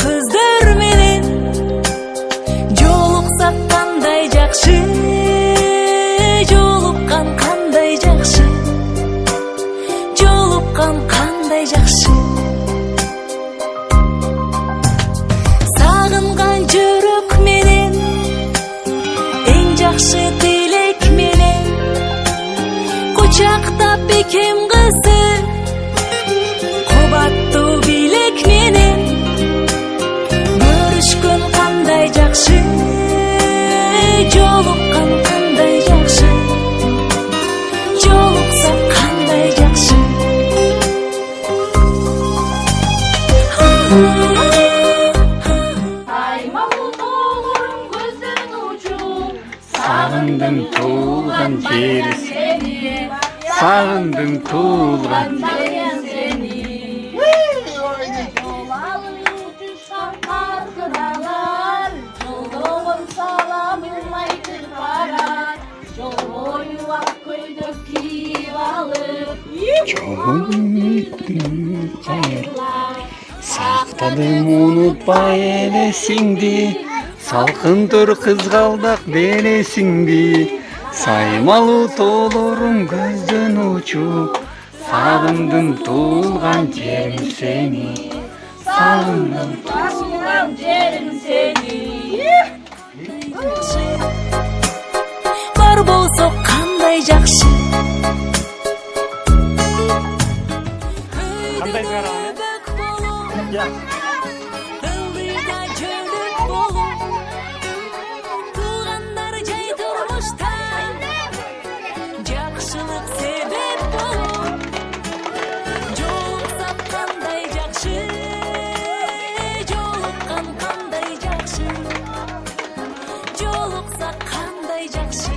көздөр менен жолуксак кандай жакшы, жолуккан кандай жакшы, жолуккан кандай жакшы. Сагынган жүрөк менен эң жакшы тилек менен кучактап бекем кызды кубаттуу билек менен көрүшкөн кандай жакшы, жолуккан кандай жакшы, жолуксак кандай жакшы. Саймалуу тоолорум көздөн учуп, Сагындым туулган жери сени, сагындым туулган сени. Жол алып учушкан каркыдалар, жолдогон саламын айтып барат. Жол бою ак көйдөк кийип алып, жолумдун кайырлап сактадым унутпай элесиңди, салкындыр кызгалдак белесиңди. Саймалуу тоолорум көздөн учуп, сагындым туулган жерим сени, сагындым туулган жерим сени. Бар болсо кандай жакшы. Кандай жараны? Ылдыйда жөлөк болуп, туугандар жай турмушта жакшылык себеп болуп, жолуксак кандай жакшы, жолуккан кандай жакшы, жолуксак кандай жакшы.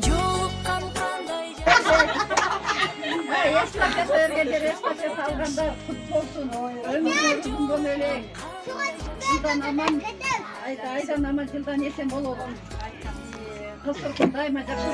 Жолуккан кандай жакшы. Эсмакка сөргендер эсмакка салгандар кут болсун. Өмүрүңөр күнгөн элек. Жылдан аман, айдан аман, жылдан эсен бололун. Кыз кыркын дайыма жакшы.